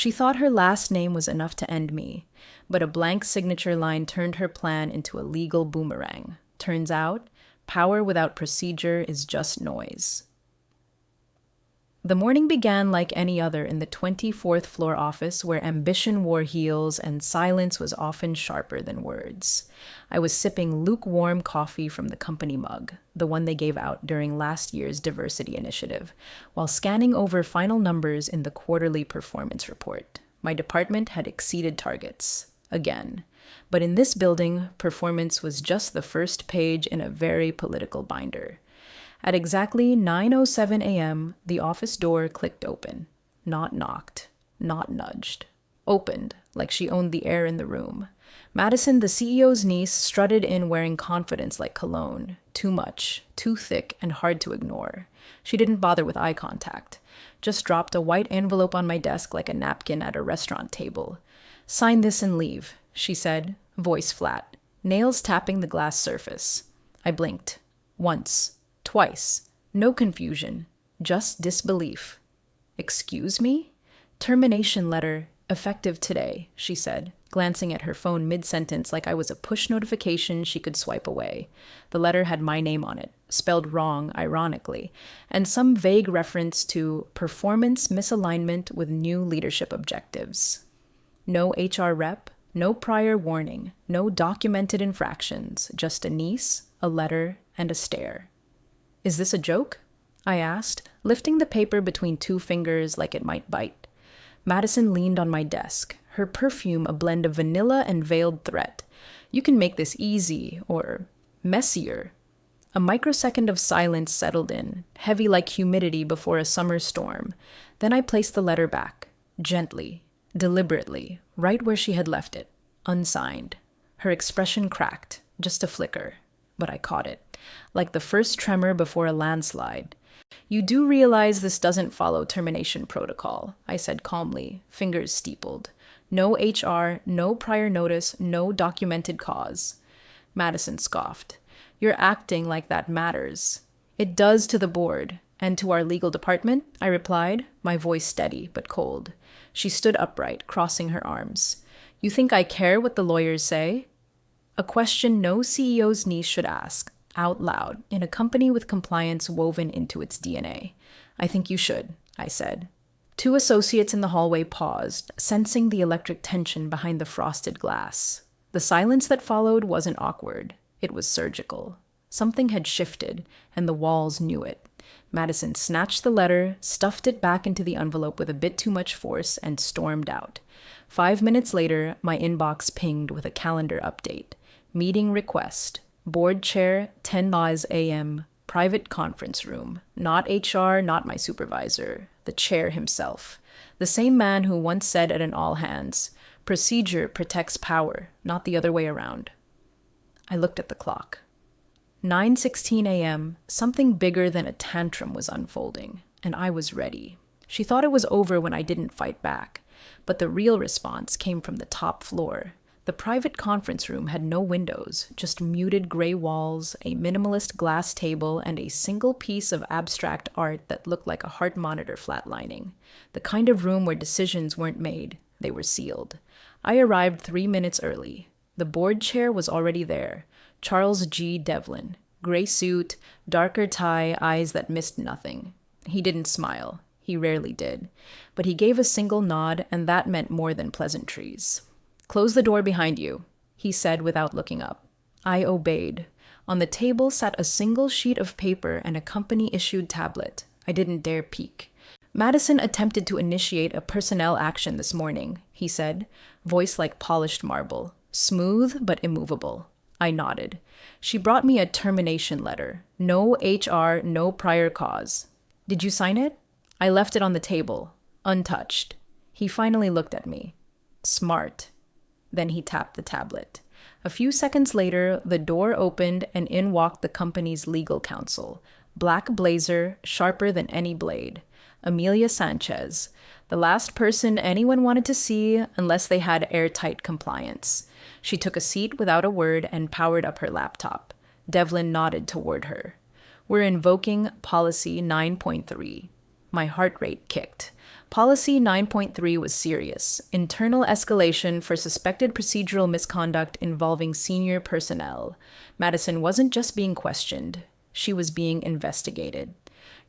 She thought her last name was enough to end me, but a blank signature line turned her plan into a legal boomerang. Turns out, power without procedure is just noise. The morning began like any other in the 24th floor office where ambition wore heels and silence was often sharper than words. I was sipping lukewarm coffee from the company mug, the one they gave out during last year's diversity initiative, while scanning over final numbers in the quarterly performance report. My department had exceeded targets. Again. But in this building, performance was just the first page in a very political binder. At exactly 9:07 a.m., the office door clicked open. Not knocked, not nudged. Opened, like she owned the air in the room. Madison, the CEO's niece, strutted in wearing confidence like cologne. Too much, too thick, and hard to ignore. She didn't bother with eye contact. Just dropped a white envelope on my desk like a napkin at a restaurant table. "Sign this and leave," she said, voice flat, nails tapping the glass surface. I blinked. Once. Twice. No confusion. Just disbelief. "Excuse me?" "Termination letter, effective today," she said, glancing at her phone mid-sentence like I was a push notification she could swipe away. The letter had my name on it, spelled wrong, ironically, and some vague reference to performance misalignment with new leadership objectives. No HR rep, no prior warning, no documented infractions, just a niece, a letter, and a stare. "Is this a joke?" I asked, lifting the paper between two fingers like it might bite. Madison leaned on my desk, her perfume a blend of vanilla and veiled threat. "You can make this easy, or messier." A microsecond of silence settled in, heavy like humidity before a summer storm. Then I placed the letter back, gently, deliberately, right where she had left it, unsigned. Her expression cracked, just a flicker, but I caught it. Like the first tremor before a landslide. "You do realize this doesn't follow termination protocol," I said calmly, fingers steepled. "No HR, no prior notice, no documented cause." Madison scoffed. "You're acting like that matters." "It does to the board, and to our legal department," I replied, my voice steady but cold. She stood upright, crossing her arms. "You think I care what the lawyers say?" A question no CEO's niece should ask. Out loud, in a company with compliance woven into its DNA. "I think you should," I said. Two associates in the hallway paused, sensing the electric tension behind the frosted glass. The silence that followed wasn't awkward. It was surgical. Something had shifted, and the walls knew it. Madison snatched the letter, stuffed it back into the envelope with a bit too much force, and stormed out. 5 minutes later, my inbox pinged with a calendar update. Meeting request. Board chair, 10 a.m., private conference room. Not HR, not my supervisor. The chair himself. The same man who once said at an all-hands, "Procedure protects power, not the other way around." I looked at the clock. 9:16 a.m., something bigger than a tantrum was unfolding, and I was ready. She thought it was over when I didn't fight back, but the real response came from the top floor. The private conference room had no windows, just muted gray walls, a minimalist glass table, and a single piece of abstract art that looked like a heart monitor flatlining. The kind of room where decisions weren't made, they were sealed. I arrived 3 minutes early. The board chair was already there. Charles G. Devlin. Gray suit, darker tie, eyes that missed nothing. He didn't smile. He rarely did. But he gave a single nod, and that meant more than pleasantries. "Close the door behind you," he said without looking up. I obeyed. On the table sat a single sheet of paper and a company-issued tablet. I didn't dare peek. "Madison attempted to initiate a personnel action this morning," he said, voice like polished marble. Smooth but immovable. I nodded. "She brought me a termination letter. No HR, no prior cause." "Did you sign it?" "I left it on the table, untouched." He finally looked at me. "Smart." Then he tapped the tablet. A few seconds later, the door opened and in walked the company's legal counsel. Black blazer, sharper than any blade. Amelia Sanchez, the last person anyone wanted to see unless they had airtight compliance. She took a seat without a word and powered up her laptop. Devlin nodded toward her. "We're invoking Policy 9.3. My heart rate kicked. Policy 9.3 was serious: internal escalation for suspected procedural misconduct involving senior personnel. Madison wasn't just being questioned, she was being investigated.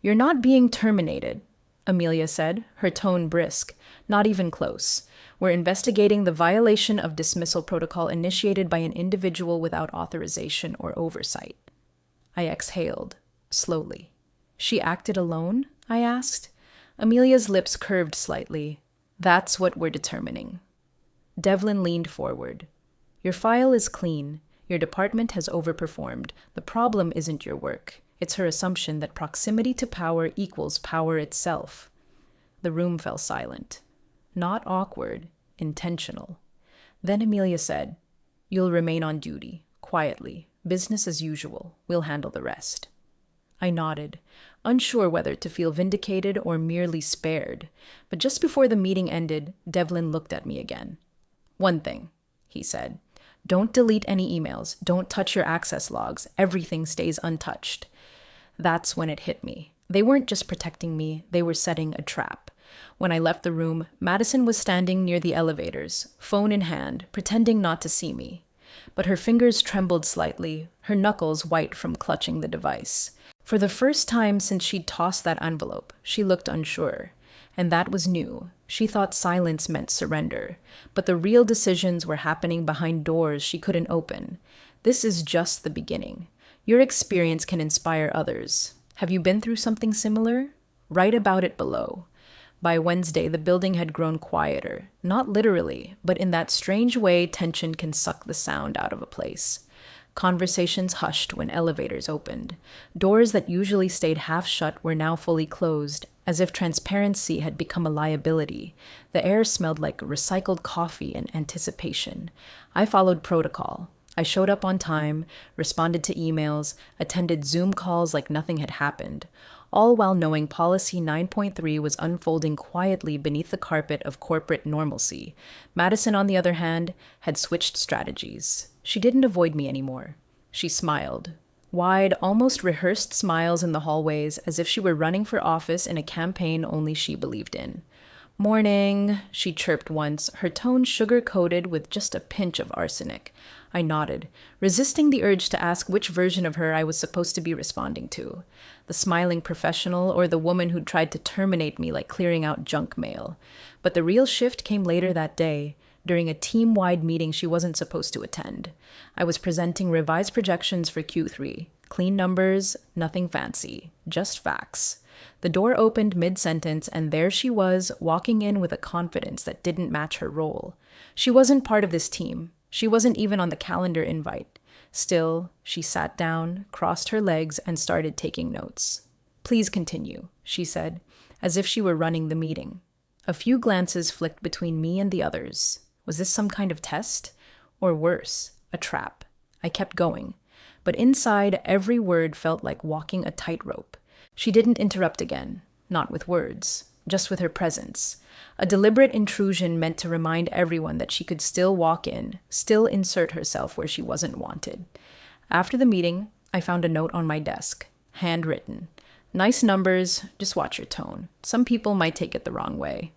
"You're not being terminated," Amelia said, her tone brisk. "Not even close. We're investigating the violation of dismissal protocol initiated by an individual without authorization or oversight." I exhaled, slowly. "She acted alone?" I asked. Amelia's lips curved slightly. "That's what we're determining." Devlin leaned forward. "Your file is clean. Your department has overperformed. The problem isn't your work. It's her assumption that proximity to power equals power itself." The room fell silent. Not awkward, intentional. Then Amelia said, "You'll remain on duty, quietly. Business as usual. We'll handle the rest." I nodded, unsure whether to feel vindicated or merely spared. But just before the meeting ended, Devlin looked at me again. "One thing," he said. "Don't delete any emails. Don't touch your access logs. Everything stays untouched." That's when it hit me. They weren't just protecting me, they were setting a trap. When I left the room, Madison was standing near the elevators, phone in hand, pretending not to see me. But her fingers trembled slightly, her knuckles white from clutching the device. For the first time since she'd tossed that envelope, she looked unsure. And that was new. She thought silence meant surrender. But the real decisions were happening behind doors she couldn't open. This is just the beginning. Your experience can inspire others. Have you been through something similar? Write about it below. By Wednesday, the building had grown quieter. Not literally, but in that strange way tension can suck the sound out of a place. Conversations hushed when elevators opened. Doors that usually stayed half shut were now fully closed, as if transparency had become a liability. The air smelled like recycled coffee and anticipation. I followed protocol. I showed up on time, responded to emails, attended Zoom calls like nothing had happened, all while knowing Policy 9.3 was unfolding quietly beneath the carpet of corporate normalcy. Madison, on the other hand, had switched strategies. She didn't avoid me anymore. She smiled. Wide, almost rehearsed smiles in the hallways, as if she were running for office in a campaign only she believed in. "Morning," she chirped once, her tone sugar-coated with just a pinch of arsenic. I nodded, resisting the urge to ask which version of her I was supposed to be responding to. The smiling professional or the woman who'd tried to terminate me like clearing out junk mail. But the real shift came later that day, during a team-wide meeting she wasn't supposed to attend. I was presenting revised projections for Q3. Clean numbers, nothing fancy, just facts. The door opened mid-sentence, and there she was, walking in with a confidence that didn't match her role. She wasn't part of this team. She wasn't even on the calendar invite. Still, she sat down, crossed her legs, and started taking notes. "Please continue," she said, as if she were running the meeting. A few glances flicked between me and the others. Was this some kind of test? Or worse, a trap? I kept going. But inside, every word felt like walking a tightrope. She didn't interrupt again, not with words, just with her presence. A deliberate intrusion meant to remind everyone that she could still walk in, still insert herself where she wasn't wanted. After the meeting, I found a note on my desk, handwritten. "Nice numbers, just watch your tone. Some people might take it the wrong way."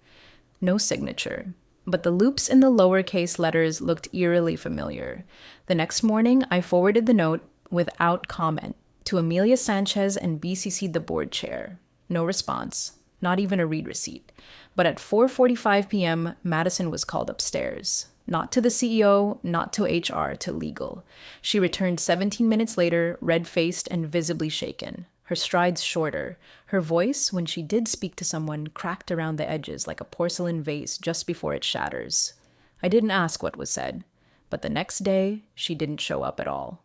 No signature. But the loops in the lowercase letters looked eerily familiar. The next morning, I forwarded the note, without comment, to Amelia Sanchez and BCC'd the board chair. No response, not even a read receipt. But at 4:45 p.m., Madison was called upstairs. Not to the CEO, not to HR, to legal. She returned 17 minutes later, red-faced and visibly shaken. Her strides shorter. Her voice, when she did speak to someone, cracked around the edges like a porcelain vase just before it shatters. I didn't ask what was said, but the next day, she didn't show up at all.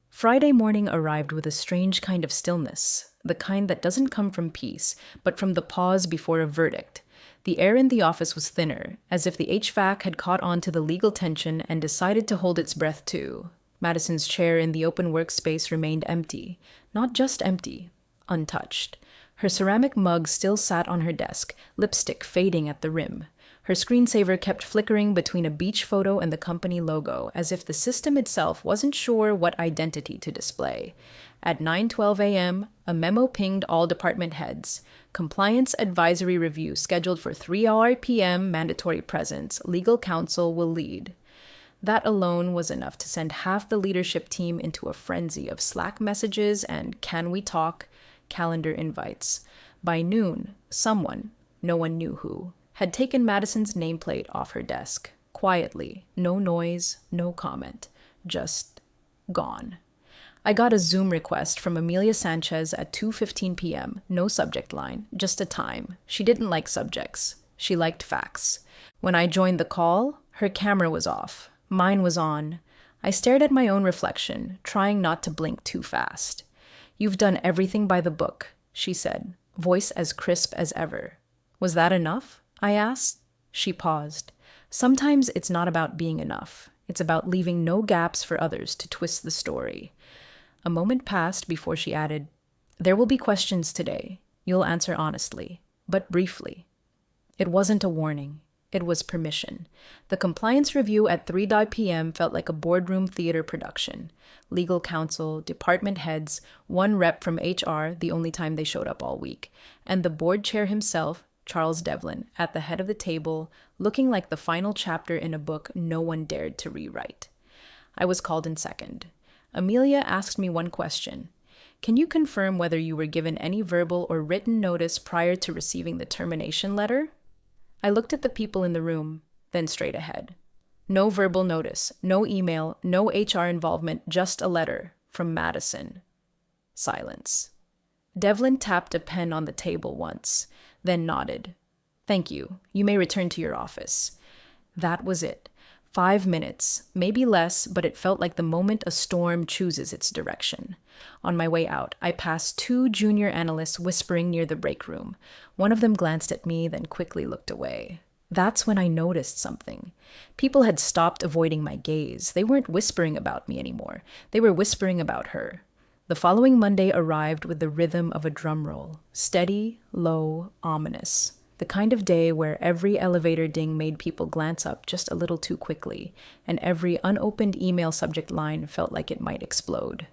Friday morning arrived with a strange kind of stillness, the kind that doesn't come from peace, but from the pause before a verdict. The air in the office was thinner, as if the HVAC had caught on to the legal tension and decided to hold its breath too. Madison's chair in the open workspace remained empty. Not just empty, untouched. Her ceramic mug still sat on her desk, lipstick fading at the rim. Her screensaver kept flickering between a beach photo and the company logo, as if the system itself wasn't sure what identity to display. At 9:12 a.m., a memo pinged all department heads. Compliance advisory review scheduled for 3 p.m. mandatory presence. Legal counsel will lead. That alone was enough to send half the leadership team into a frenzy of Slack messages and "Can we talk?" calendar invites. By noon, someone, no one knew who, had taken Madison's nameplate off her desk. Quietly, no noise, no comment, just gone. I got a Zoom request from Amelia Sanchez at 2:15 p.m. No subject line, just a time. She didn't like subjects. She liked facts. When I joined the call, her camera was off. Mine was on. I stared at my own reflection, trying not to blink too fast. "You've done everything by the book," she said, voice as crisp as ever. "Was that enough?" I asked. She paused. "Sometimes it's not about being enough. It's about leaving no gaps for others to twist the story." A moment passed before she added, "There will be questions today. You'll answer honestly, but briefly." It wasn't a warning. It was permission. The compliance review at 3 p.m. felt like a boardroom theater production. Legal counsel, department heads, one rep from HR, the only time they showed up all week, and the board chair himself, Charles Devlin, at the head of the table, looking like the final chapter in a book no one dared to rewrite. I was called in second. Amelia asked me one question. "Can you confirm whether you were given any verbal or written notice prior to receiving the termination letter?" I looked at the people in the room, then straight ahead. No verbal notice, no email, no HR involvement, just a letter from Madison. Silence. Devlin tapped a pen on the table once, then nodded. "Thank you. You may return to your office." That was it. 5 minutes, maybe less, but it felt like the moment a storm chooses its direction. On my way out, I passed 2 junior analysts whispering near the break room. One of them glanced at me, then quickly looked away. That's when I noticed something. People had stopped avoiding my gaze. They weren't whispering about me anymore. They were whispering about her. The following Monday arrived with the rhythm of a drum roll. Steady, low, ominous. The kind of day where every elevator ding made people glance up just a little too quickly, and every unopened email subject line felt like it might explode.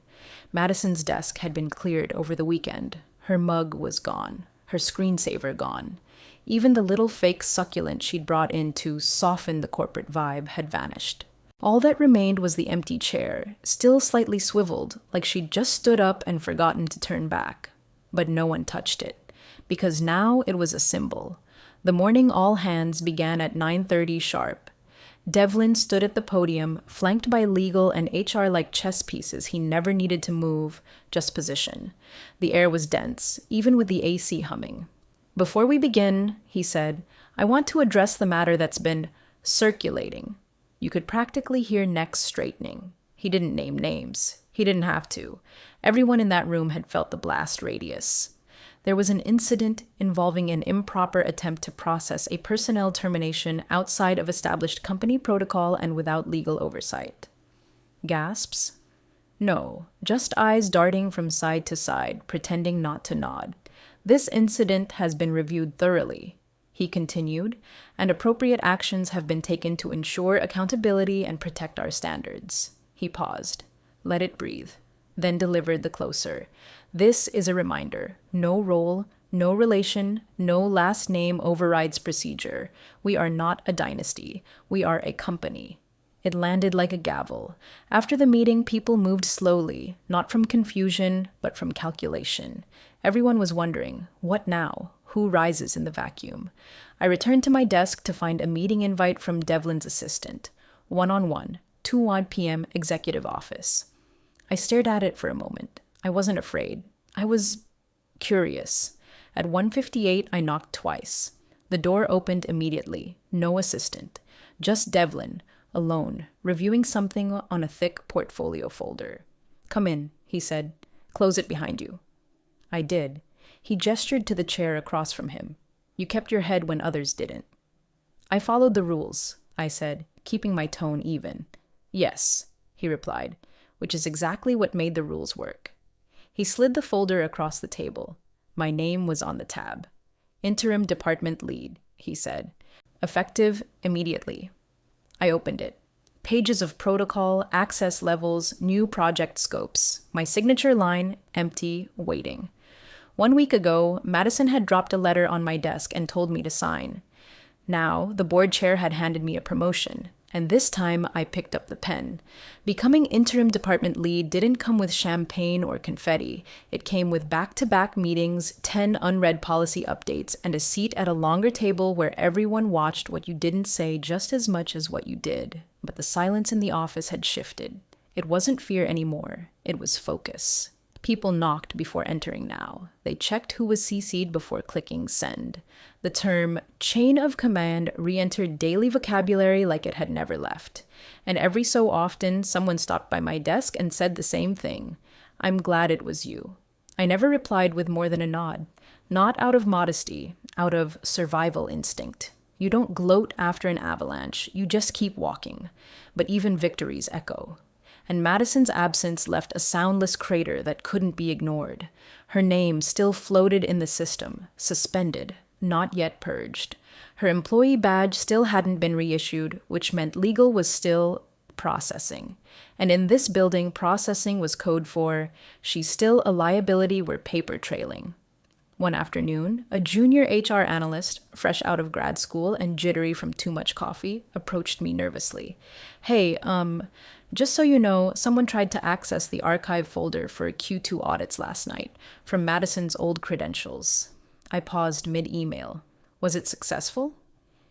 Madison's desk had been cleared over the weekend. Her mug was gone. Her screensaver gone. Even the little fake succulent she'd brought in to soften the corporate vibe had vanished. All that remained was the empty chair, still slightly swiveled, like she'd just stood up and forgotten to turn back. But no one touched it, because now it was a symbol. The morning all hands began at 9:30 sharp. Devlin stood at the podium, flanked by legal and HR like chess pieces he never needed to move, just position. The air was dense, even with the AC humming. "Before we begin," he said, "I want to address the matter that's been circulating." You could practically hear necks straightening. He didn't name names. He didn't have to. Everyone in that room had felt the blast radius. There was an incident involving an improper attempt to process a personnel termination outside of established company protocol and without legal oversight. Gasps? No, just eyes darting from side to side, pretending not to nod. "This incident has been reviewed thoroughly," he continued, "and appropriate actions have been taken to ensure accountability and protect our standards." He paused, let it breathe, then delivered the closer. "This is a reminder. No role, no relation, no last name overrides procedure. We are not a dynasty. We are a company." It landed like a gavel. After the meeting, people moved slowly, not from confusion, but from calculation. Everyone was wondering, what now? Who rises in the vacuum? I returned to my desk to find a meeting invite from Devlin's assistant. 1-on-1, 2 p.m. executive office. I stared at it for a moment. I wasn't afraid. I was curious. At 1:58, I knocked twice. The door opened immediately. No assistant. Just Devlin, alone, reviewing something on a thick portfolio folder. "Come in," he said. "Close it behind you." I did. He gestured to the chair across from him. "You kept your head when others didn't." "I followed the rules," I said, keeping my tone even. "Yes," he replied, which is exactly what made the rules work. He slid the folder across the table. My name was on the tab. "Interim department lead," he said. "Effective immediately." I opened it. Pages of protocol, access levels, new project scopes. My signature line, empty, waiting. 1 week ago, Madison had dropped a letter on my desk and told me to sign. Now, the board chair had handed me a promotion, and this time I picked up the pen. Becoming interim department lead didn't come with champagne or confetti. It came with back-to-back meetings, 10 unread policy updates, and a seat at a longer table where everyone watched what you didn't say just as much as what you did. But the silence in the office had shifted. It wasn't fear anymore. It was focus. People knocked before entering now. They checked who was CC'd before clicking send. The term chain of command re-entered daily vocabulary like it had never left. And every so often, someone stopped by my desk and said the same thing. "I'm glad it was you." I never replied with more than a nod. Not out of modesty, out of survival instinct. You don't gloat after an avalanche, you just keep walking. But even victories echo. And Madison's absence left a soundless crater that couldn't be ignored. Her name still floated in the system, suspended, not yet purged. Her employee badge still hadn't been reissued, which meant legal was still processing. And in this building, processing was code for, she's still a liability we're paper trailing. One afternoon, a junior HR analyst, fresh out of grad school and jittery from too much coffee, approached me nervously. "Hey, just so you know, someone tried to access the archive folder for Q2 audits last night from Madison's old credentials." I paused mid-email. "Was it successful?"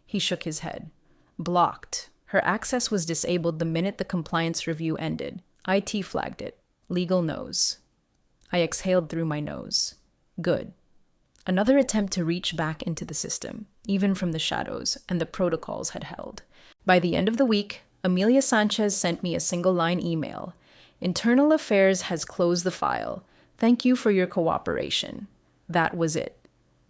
He shook his head. "Blocked. Her access was disabled the minute the compliance review ended. IT flagged it. Legal knows." I exhaled through my nose. Good. Another attempt to reach back into the system, even from the shadows, and the protocols had held. By the end of the week, Amelia Sanchez sent me a single-line email. "Internal Affairs has closed the file. Thank you for your cooperation." That was it.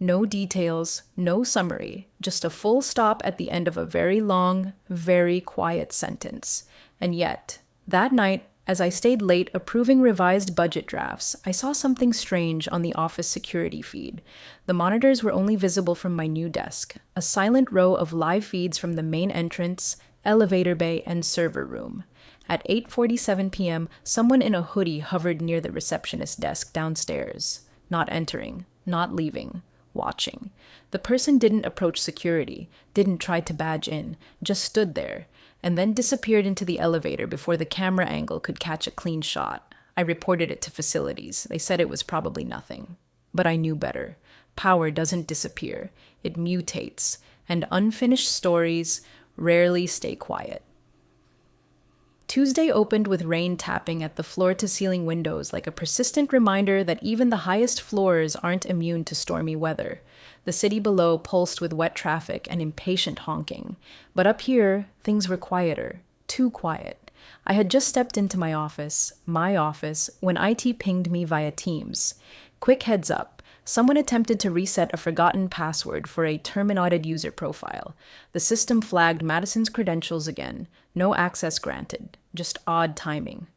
No details, no summary, just a full stop at the end of a very long, very quiet sentence. And yet, that night, as I stayed late approving revised budget drafts, I saw something strange on the office security feed. The monitors were only visible from my new desk, a silent row of live feeds from the main entrance, elevator bay, and server room. At 8:47 p.m., someone in a hoodie hovered near the receptionist's desk downstairs. Not entering, not leaving, watching. The person didn't approach security, didn't try to badge in, just stood there, and then disappeared into the elevator before the camera angle could catch a clean shot. I reported it to facilities. They said it was probably nothing. But I knew better. Power doesn't disappear. It mutates, and unfinished stories rarely stay quiet. Tuesday opened with rain tapping at the floor-to-ceiling windows like a persistent reminder that even the highest floors aren't immune to stormy weather. The city below pulsed with wet traffic and impatient honking. But up here, things were quieter. Too quiet. I had just stepped into my office, when IT pinged me via Teams. Quick heads up. Someone attempted to reset a forgotten password for a terminated user profile. The system flagged Madison's credentials again. No access granted. Just odd timing.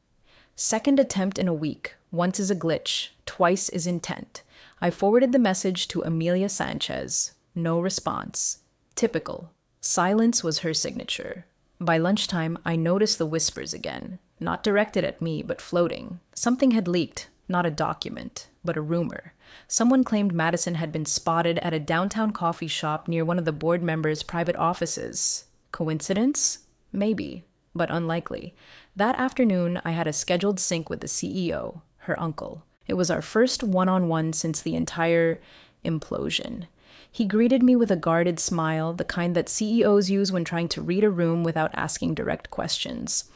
Second attempt in a week. Once is a glitch. Twice is intent. I forwarded the message to Amelia Sanchez. No response. Typical. Silence was her signature. By lunchtime, I noticed the whispers again. Not directed at me, but floating. Something had leaked. Not a document, but a rumor. Someone claimed Madison had been spotted at a downtown coffee shop near one of the board members' private offices. Coincidence? Maybe, but unlikely. That afternoon, I had a scheduled sync with the CEO, her uncle. It was our first one-on-one since the entire implosion. He greeted me with a guarded smile, the kind that CEOs use when trying to read a room without asking direct questions.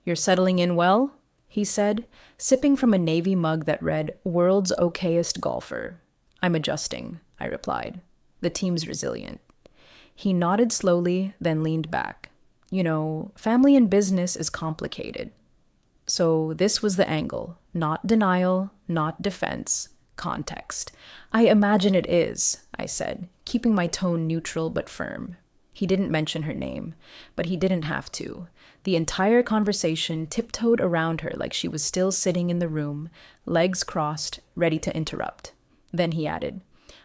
"You're settling in well?" he said, sipping from a navy mug that read, "World's okayest golfer." "I'm adjusting," I replied. "The team's resilient." He nodded slowly, then leaned back. "You know, family and business is complicated." So this was the angle. Not denial, not defense. Context. "I imagine it is," I said, keeping my tone neutral but firm. He didn't mention her name, but he didn't have to. The entire conversation tiptoed around her like she was still sitting in the room, legs crossed, ready to interrupt. Then he added,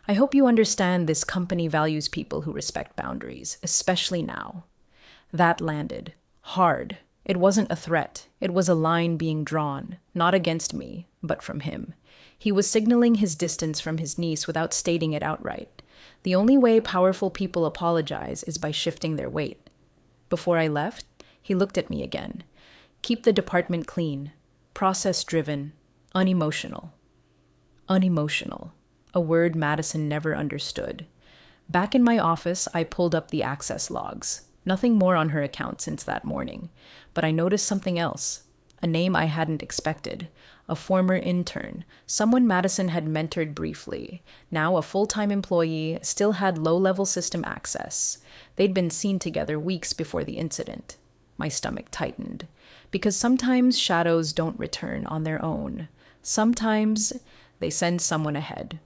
"I hope you understand this company values people who respect boundaries, especially now." That landed. Hard. It wasn't a threat. It was a line being drawn, not against me, but from him. He was signaling his distance from his niece without stating it outright. The only way powerful people apologize is by shifting their weight. Before I left, he looked at me again. Keep the department clean, process-driven, unemotional. Unemotional, a word Madison never understood. Back in my office, I pulled up the access logs. Nothing more on her account since that morning. But I noticed something else. A name I hadn't expected. A former intern, someone Madison had mentored briefly. Now a full-time employee, still had low-level system access. They'd been seen together weeks before the incident. My stomach tightened. Because sometimes shadows don't return on their own. Sometimes they send someone ahead.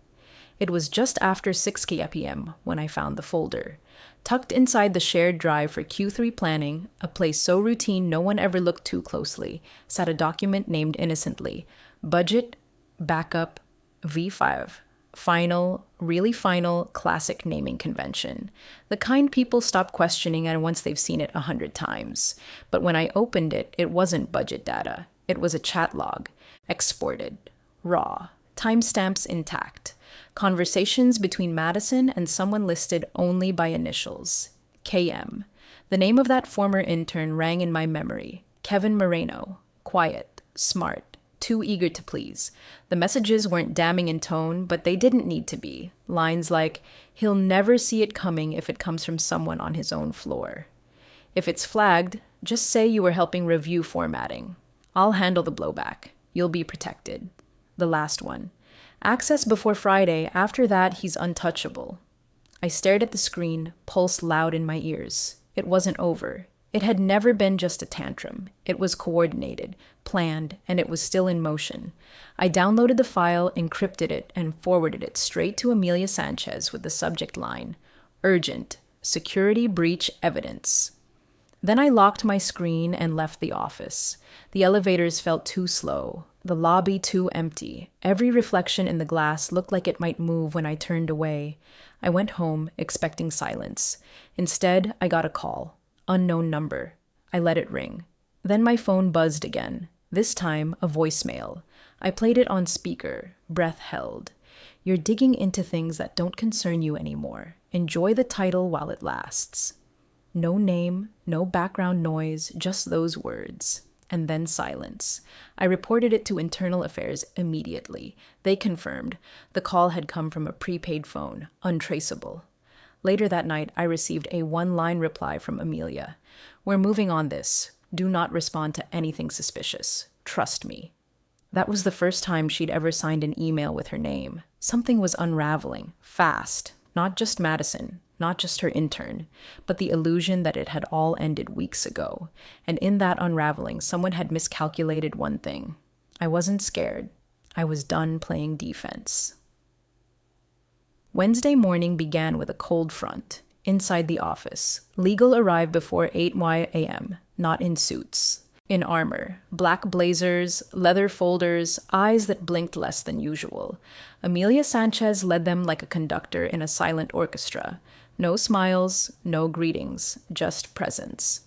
It was just after 6 p.m. when I found the folder. Tucked inside the shared drive for Q3 planning, a place so routine no one ever looked too closely, sat a document named innocently, Budget, Backup, V5, Final, Really Final, Classic Naming Convention. The kind people stop questioning at once they've seen it 100 times. But when I opened it, it wasn't budget data. It was a chat log, exported, raw, timestamps intact. Conversations between Madison and someone listed only by initials. KM. The name of that former intern rang in my memory. Kevin Moreno. Quiet. Smart. Too eager to please. The messages weren't damning in tone, but they didn't need to be. Lines like, he'll never see it coming if it comes from someone on his own floor. If it's flagged, just say you were helping review formatting. I'll handle the blowback. You'll be protected. The last one. Access before Friday, after that he's untouchable. I stared at the screen, pulse loud in my ears. It wasn't over. It had never been just a tantrum. It was coordinated, planned, and it was still in motion. I downloaded the file, encrypted it, and forwarded it straight to Amelia Sanchez with the subject line, Urgent, Security Breach Evidence. Then I locked my screen and left the office. The elevators felt too slow. The lobby too empty. Every reflection in the glass looked like it might move when I turned away. I went home, expecting silence. Instead, I got a call. Unknown number. I let it ring. Then my phone buzzed again. This time, a voicemail. I played it on speaker, breath held. You're digging into things that don't concern you anymore. Enjoy the title while it lasts. No name, no background noise, just those words. And then silence. I reported it to Internal Affairs immediately. They confirmed. The call had come from a prepaid phone, untraceable. Later that night, I received a one-line reply from Amelia. We're moving on this. Do not respond to anything suspicious. Trust me. That was the first time she'd ever signed an email with her name. Something was unraveling, fast. Not just Madison, not just her intern, but the illusion that it had all ended weeks ago. And in that unraveling, someone had miscalculated one thing. I wasn't scared. I was done playing defense. Wednesday morning began with a cold front. Inside the office, legal arrived before 8 a.m., not in suits. In armor, black blazers, leather folders, eyes that blinked less than usual. Amelia Sanchez led them like a conductor in a silent orchestra. No smiles, no greetings, just presence.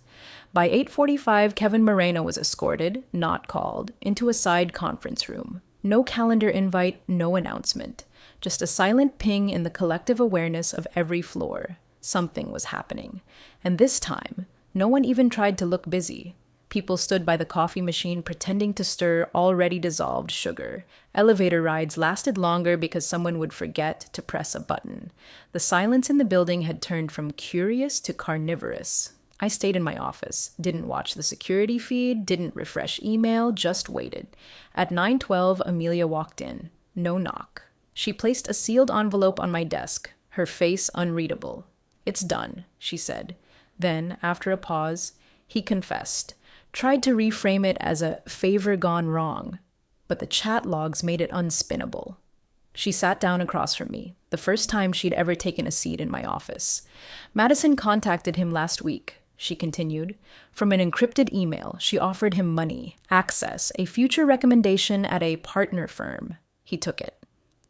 By 8:45, Kevin Moreno was escorted, not called, into a side conference room. No calendar invite, no announcement. Just a silent ping in the collective awareness of every floor. Something was happening. And this time, no one even tried to look busy. People stood by the coffee machine pretending to stir already dissolved sugar. Elevator rides lasted longer because someone would forget to press a button. The silence in the building had turned from curious to carnivorous. I stayed in my office, didn't watch the security feed, didn't refresh email, just waited. At 9:12, Amelia walked in. No knock. She placed a sealed envelope on my desk, her face unreadable. It's done, she said. Then, after a pause, he confessed. Tried to reframe it as a favor gone wrong, but the chat logs made it unspinnable. She sat down across from me, the first time she'd ever taken a seat in my office. Madison contacted him last week, she continued. From an encrypted email, she offered him money, access, a future recommendation at a partner firm. He took it.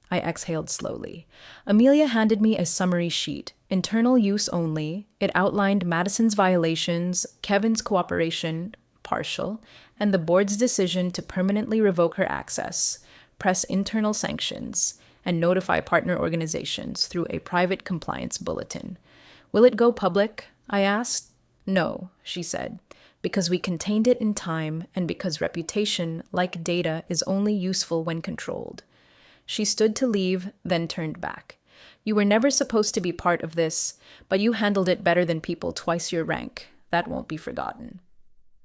I exhaled slowly. Amelia handed me a summary sheet, internal use only. It outlined Madison's violations, Kevin's cooperation, partial, and the board's decision to permanently revoke her access. press internal sanctions, and notify partner organizations through a private compliance bulletin. Will it go public? I asked. No, she said, because we contained it in time and because reputation, like data, is only useful when controlled. She stood to leave, then turned back. You were never supposed to be part of this, but you handled it better than people twice your rank. That won't be forgotten.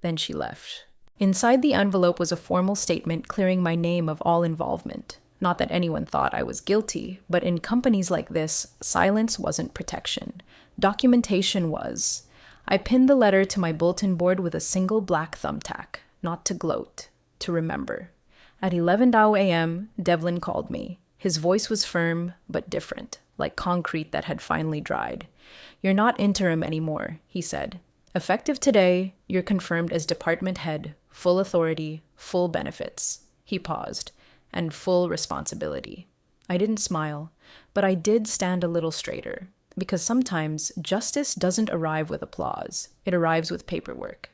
Then she left. Inside the envelope was a formal statement clearing my name of all involvement. Not that anyone thought I was guilty, but in companies like this, silence wasn't protection. Documentation was. I pinned the letter to my bulletin board with a single black thumbtack, not to gloat, to remember. At 11 a.m., Devlin called me. His voice was firm, but different, like concrete that had finally dried. You're not interim anymore, he said. Effective today, you're confirmed as department head, full authority, full benefits. He paused. And full responsibility. I didn't smile, but I did stand a little straighter, because sometimes justice doesn't arrive with applause. It arrives with paperwork.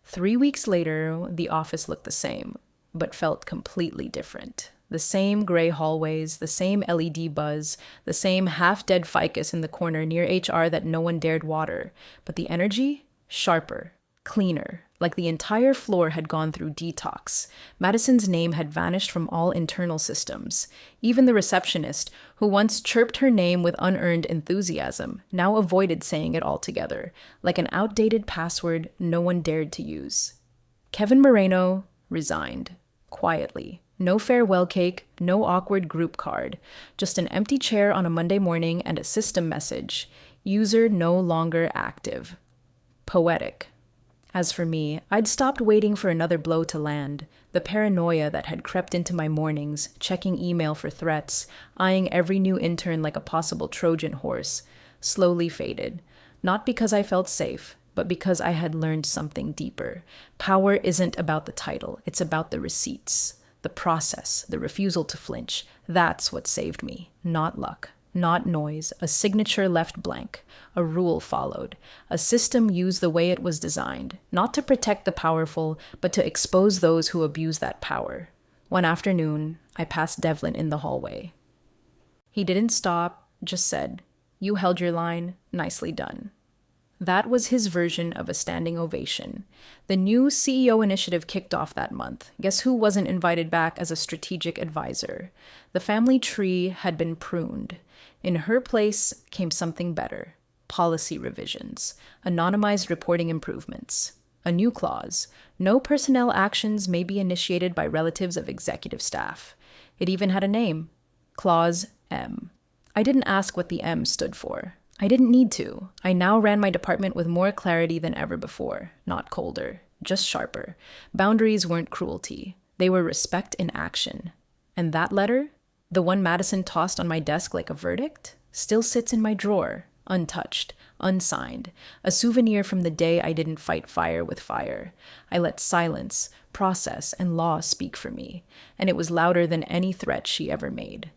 3 weeks later, the office looked the same, but felt completely different. The same gray hallways, the same LED buzz, the same half-dead ficus in the corner near HR that no one dared water, but the energy? Sharper, cleaner, like the entire floor had gone through detox. Madison's name had vanished from all internal systems. Even the receptionist, who once chirped her name with unearned enthusiasm, now avoided saying it altogether, like an outdated password no one dared to use. Kevin Moreno resigned, quietly. No farewell cake, no awkward group card, just an empty chair on a Monday morning and a system message. User no longer active. Poetic. As for me, I'd stopped waiting for another blow to land. The paranoia that had crept into my mornings, checking email for threats, eyeing every new intern like a possible Trojan horse, slowly faded. Not because I felt safe, but because I had learned something deeper. Power isn't about the title, it's about the receipts, the process, the refusal to flinch. That's what saved me, not luck. Not noise, a signature left blank, a rule followed, a system used the way it was designed, not to protect the powerful, but to expose those who abuse that power. One afternoon, I passed Devlin in the hallway. He didn't stop, just said, "You held your line, nicely done." That was his version of a standing ovation. The new CEO initiative kicked off that month. Guess who wasn't invited back as a strategic advisor? The family tree had been pruned. In her place came something better. Policy revisions, anonymized reporting improvements. A new clause. No personnel actions may be initiated by relatives of executive staff. It even had a name. Clause M. I didn't ask what the M stood for. I didn't need to. I now ran my department with more clarity than ever before. Not colder, just sharper. Boundaries weren't cruelty. They were respect in action. And that letter, the one Madison tossed on my desk like a verdict, still sits in my drawer, untouched, unsigned, a souvenir from the day I didn't fight fire with fire. I let silence, process, and law speak for me, and it was louder than any threat she ever made.